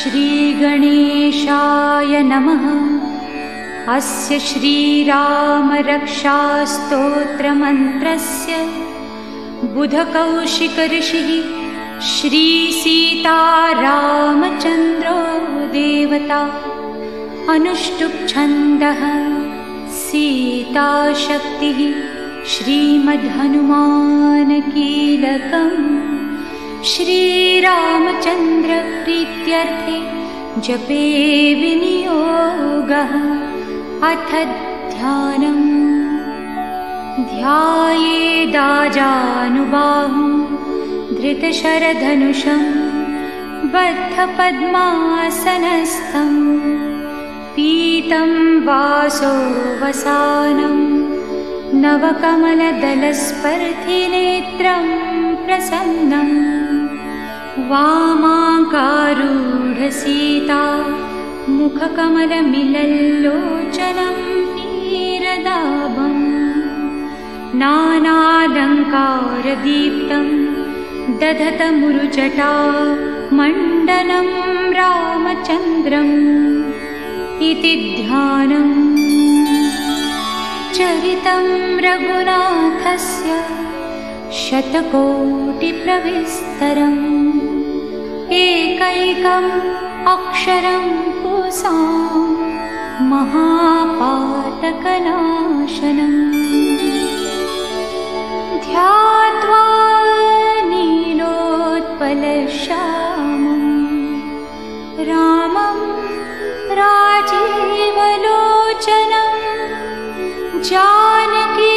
श्रीगणेशाय नमः। अस्य श्रीरामरक्षास्तोत्रमन्त्रस्य बुधकौशिकऋषिः श्रीसीतारामचन्द्रो देवता। अनुष्टुप्छन्दः सीताशक्तिः श्रीमद्हनुमानकीलकम्। श्रीरामचन्द्र प्रीत्यर्थे जपे विनियोगः। अथ ध्यानम्। ध्यायेदाजानुबाहुं धृतशरधनुषं बद्धपद्मासनस्थं। पीतं वासो वसानं नवकमलदलस्पर्धिनेत्रं प्रसन्नं। वामाङ्कारूढसीता मुखकमलमिलल्लोचनं नीरदाभं। नानालङ्कारदीप्तं दधतमुरुजटा मण्डनं रामचन्द्रम् इति ध्यानम्। चरितं रघुनाथस्य शतकोटिप्रविस्तरम्। एकैकम् अक्षरं पुंसां महापातकनाशनम्। ध्यात्वा नीलोत्पलश्यामं रामं राजीवलोचनं। जानकी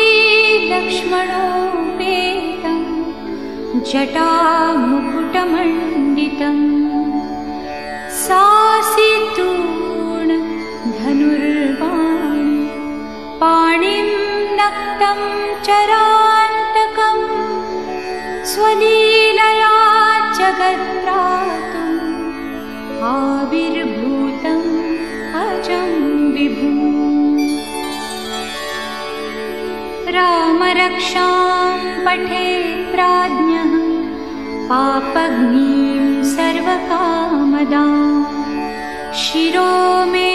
लक्ष्मणोपेतं जटामुकुटमण्डितं। सासितूर्ण धनुर्बाणं पाणिं नक्तं चरान्तकं। स्वलीलया जगत्त्रातुम् आविर्भूतम् अजं विभुम्। रामरक्षां पठेत् प्राज्ञः पापग्नीं सर्वकामदां। शिरो मे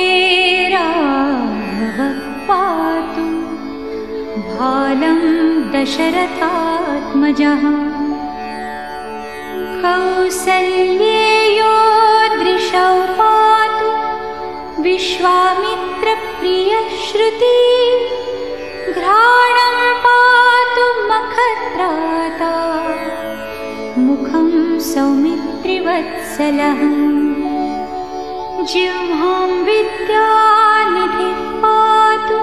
राघवः पातु भालं दशरथात्मजः। कौसल्येयो दृशौ पातु विश्वामित्रप्रियश्रुती। घ्राणं पातु मखत्राता मुखं सौमित्रिवत्सलः। जिह्वां विद्यानिधिः पातु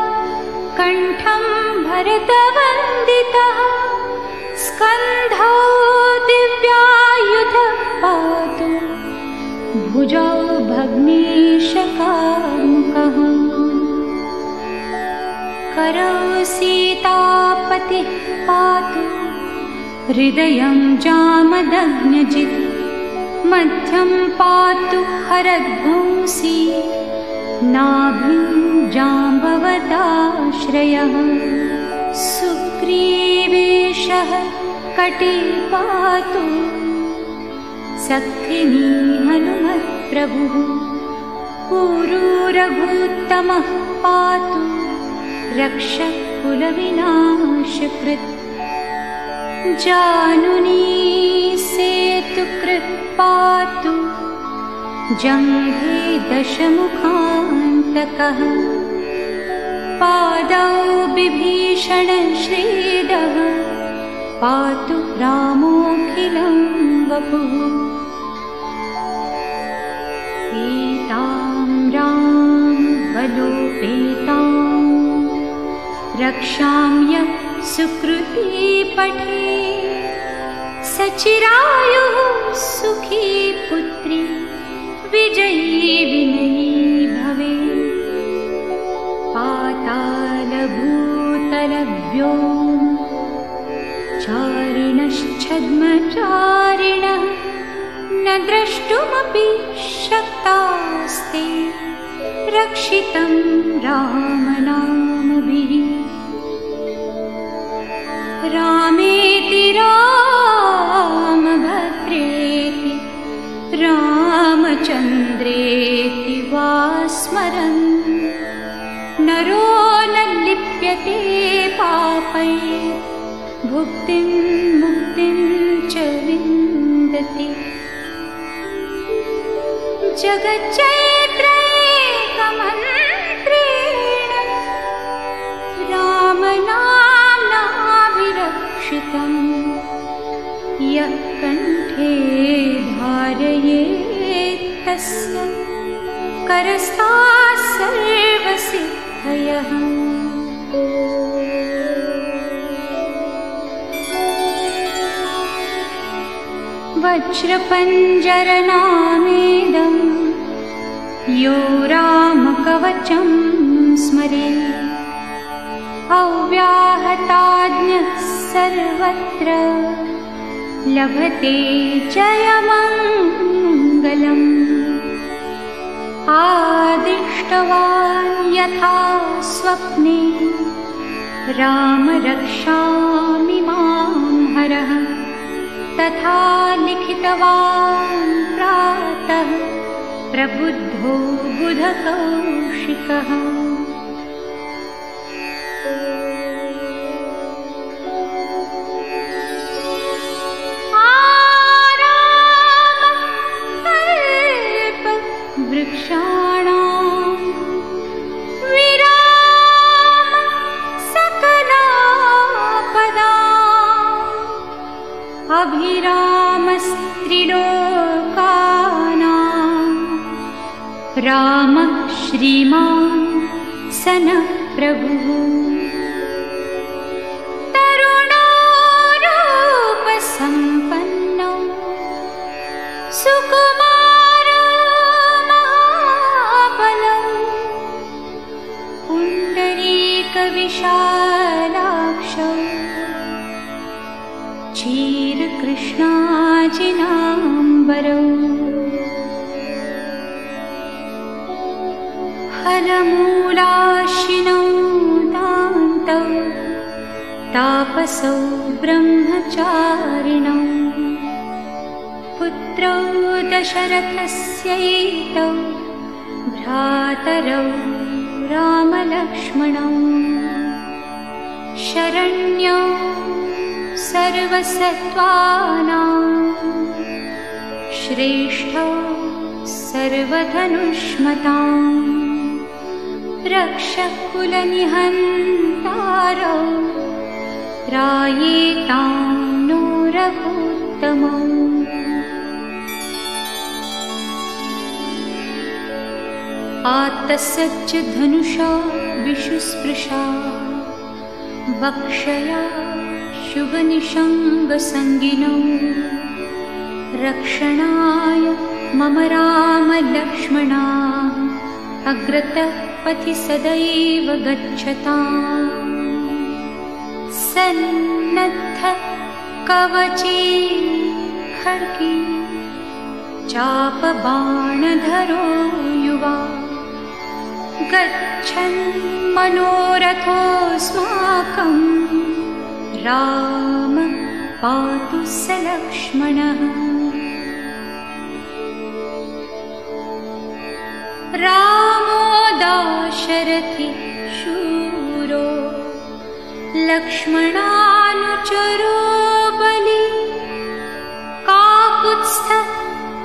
कण्ठं भरतवन्दितः। स्कन्धौ दिव्यायुधः पातु भुजौ भग्नेशकार्मुकः। करौ सीतापतिः पातु हृदयं जामदग्न्यजित्। मध्यं पातु हरध्वंसी नाभिं जाम्बवदाश्रयः। सुग्रीवेशः कटे पातु सक्थिनी हनुमत्प्रभुः। पुरूरघूत्तमः पातु रक्षकुलविनाशकृत्। जानुनी सेतुकृत् पातु जङ्घे दशमुखान्तकः। पादौ बिभीषणश्रीदः पातु रामोऽखिलं वपुः। पीतां रामबलोपेतां रक्षां यः सुकृती पठे। सचिरायुः सुखी पुत्री विजयी विनयी भवेत्। पातालभूतलव्योम चारिणश्छद्मचारिणः न द्रष्टुमपि शक्तास्ते। रक्षितं रामनामभिः। रामेति रामभद्रेति रामचन्द्रेति वा स्मरन् नरो न लिप्यते पापैः भुक्तिं मुक्तिं च विन्दति जगच्चैत्रैकमन्त्रेण रामनाम्नाभिरक्षितं यः कण्ठे धारयेत् तस्य करस्ताः सर्वसिद्धयः वज्रपञ्जरनामेदं यो रामकवचं स्मरेत् अव्याहताज्ञः सर्वत्र लभते जयमङ्गलम् आदिष्टवान् यथा स्वप्ने राम रक्षामि मां हरः तथा लिखितवान् प्रातः प्रबुद्धो बुधकौशिकः वृक्षाणां विराम सकलापदाम् अभिरामस्त्रिलोकानां रामः श्रीमान् सनः प्रभुः तरुणोरूपसम्पन्नो सुकुमारो महाबलः पुण्डरीकविशालाक्षो क्षीरकृष्णाजिनाम्बरौ फलमूलाशिनौ दान्तौ तापसौ ब्रह्मचारिणौ पुत्रौ दशरथस्यैतौ भ्रातरौ रामलक्ष्मणौ शरण्यौ सर्वसत्त्वानां श्रेष्ठौ सर्वधनुष्मताम् रक्षः कुलनिहन्तारौ त्रायेतां नो रघुत्तमौ आत्तस्य च धनुषा विशुस्पृशा वक्षया शुभनिशङ्गसङ्गिनौ रक्षणाय मम रामलक्ष्मणाः अग्रतः पथि सदैव गच्छताम् सन्नद्ध कवची खड्गी चापबाणधरो युवा गच्छन् मनोरथोऽस्माकं राम पातु स लक्ष्मणः रामो दाशरथि शूरो लक्ष्मणानुचरो बलि काकुत्स्थः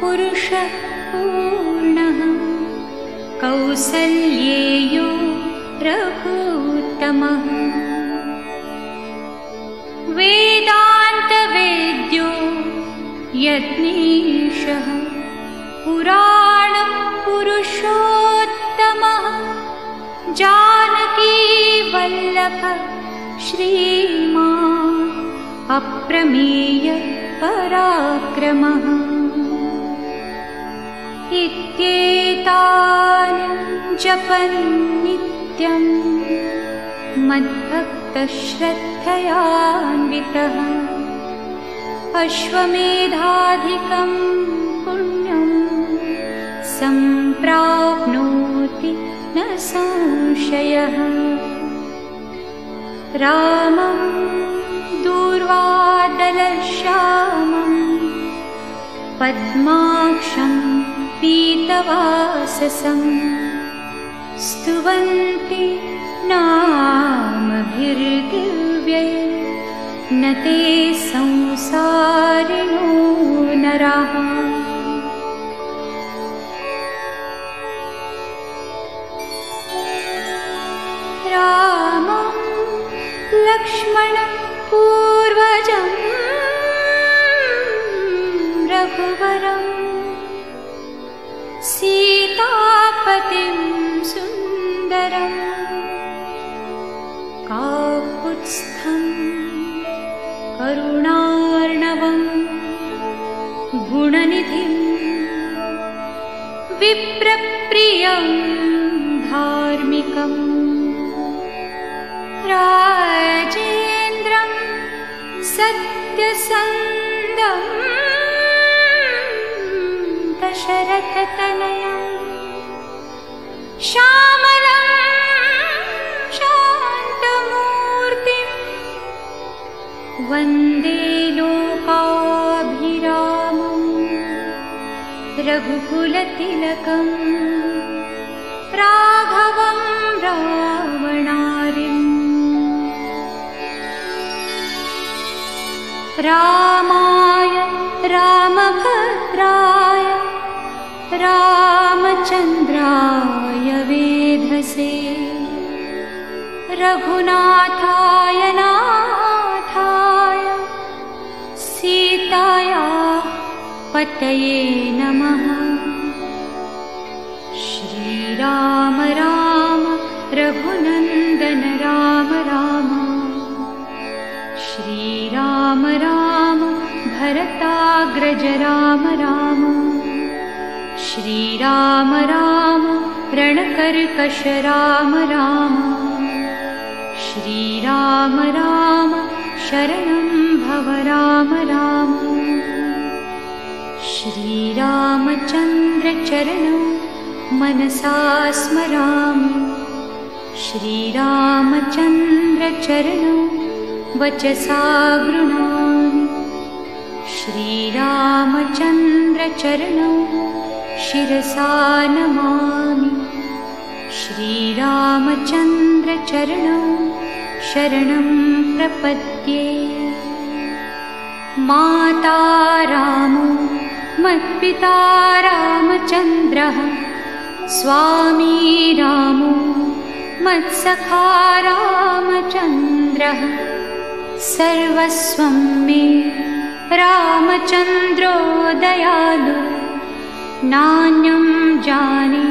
पुरुषः पूर्णः कौसल्येयो रघुत्तमः वेदान्तवेद्यो यज्ञेशः पुराणपुरुषोत्तमः जानकीवल्लभः श्रीमान् अप्रमेय पराक्रमः इत्येतानि जपन् नित्यं मद्भक्तश्रद्धयान्वितः अश्वमेधाधिकं पुण्यं सम्प्राप्नोति न संशयः रामं दूर्वादलश्यामं पद्माक्षं पीतवाससं स्तुवन्ति नामभिर्दिव्यैः न ते संसारिणो नराः। रामं लक्ष्मणं पूर्वजं रघुवरं सीतापतिं सुन्दरं काकुत्स्थं करुणार्णवं गुणनिधिं विप्रप्रियं धार्मिकम् राजेन्द्रं सत्यसन्धं दशरथतनयं श्यामलं शान्तमूर्तिं वन्दे लोकाभिरामं रघुकुलतिलकं राघवं रावणारिम्। रामाय रामभद्राय रामचन्द्राय वेधसे रघुनाथाय नाथाय सीताया पतये नमः। श्रीराम राम रघुनन्दन राम राम श्रीराम राम भरताग्रज राम राम श्रीराम राम रणकर्कश राम राम श्रीराम राम शरणं भव राम राम। श्रीरामचन्द्र चरणं मनसा स्मरामि श्रीरामचन्द्र चरणं वचसा गृह्णामि श्रीरामचन्द्र चरणं शिरसा नमामि श्रीरामचन्द्र चरणं शरणं प्रपद्ये। माता रामो मत्पिता रामचन्द्रः स्वामी रामो मत्सखा रामचन्द्रः सर्वस्वं मे रामचन्द्रो दयालु नान्यं जाने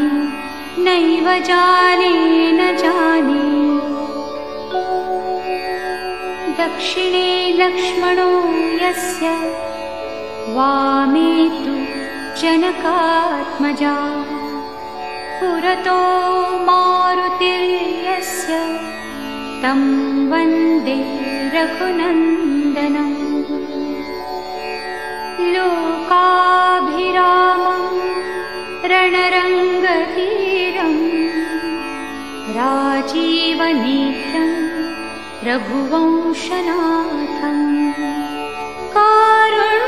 नैव जाने न जाने। दक्षिणे लक्ष्मणो यस्य वामे तु जनकात्मजा पुरतो मारुतिर्यस्य तं वन्दे रघुनन्दनं। लोकाभिरामं रणरङ्गधीरं राजीवनेत्रं रघुवंशनाथं कारुण्यरूपं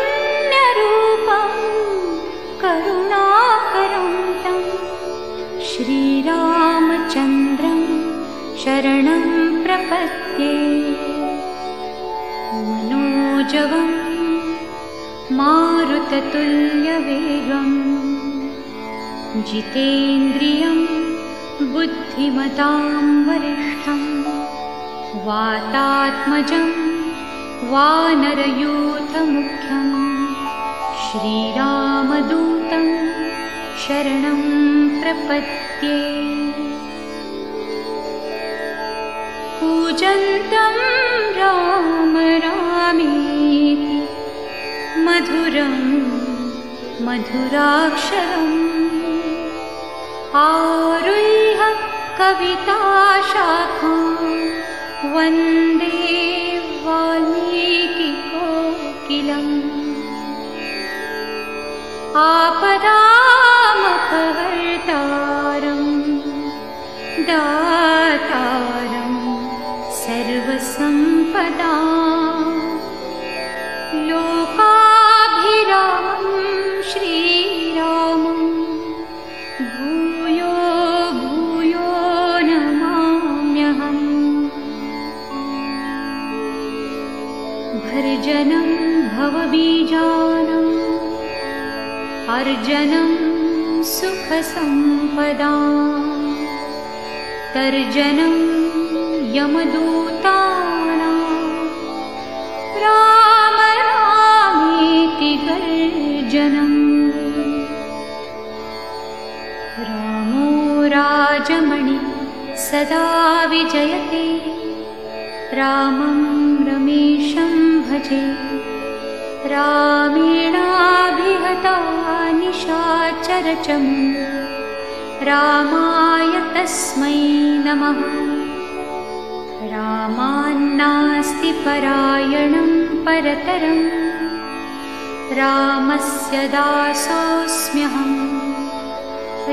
करुणाकरं तं श्रीरामचन्द्रं शरणं प्रपद्ये। मनोजवं मारुततुल्यवेगं जितेन्द्रियं बुद्धिमतां वरिष्ठं वातात्मजं वानरयूथमुख्यं श्रीरामदूतं शरणं प्रपद्ये। कूजन्तं राम रामेति मधुरं मधुराक्षरम् आरुह्य कविताशाखां वन्दे वाल्मीकिकोकिलम्। आपदामपहर्तारं दातारं सर्वसम्पदाम् तर्जनं भवबीजानाम् अर्जनं सुखसम्पदाम् तर्जनं यमदूतानां राम रामेति गर्जनम् रामो राजमणि सदा विजयते रामं रमेशं भजे रामेणाभिहता निशाचरचमू रामाय तस्मै नमः रामान्नास्ति परायणं परतरं रामस्य दासोऽस्म्यहम्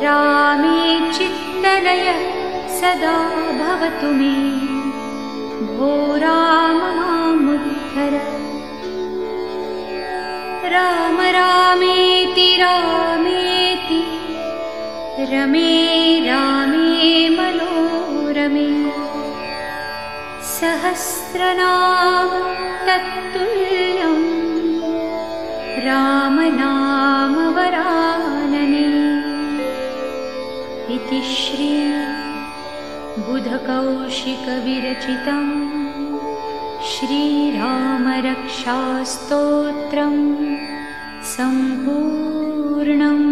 रामे चित्तलयः सदा भवतु मे भो राम मामुद्धर राम रामेति रामेति रमे रामे मनोरमे सहस्रनाम तत्तुल्यं रामनाम वरानने इति श्री बुधकौशिकविरचितं श्रीरामरक्षास्तोत्रं सम्पूर्णम्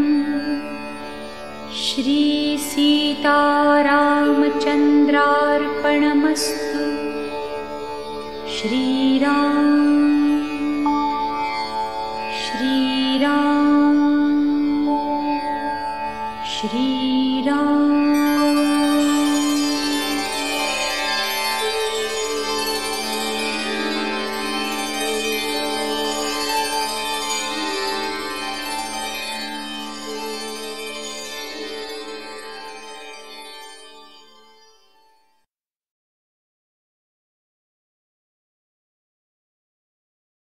श्रीसीतारामचन्द्रार्पणमस्तु श्रीराम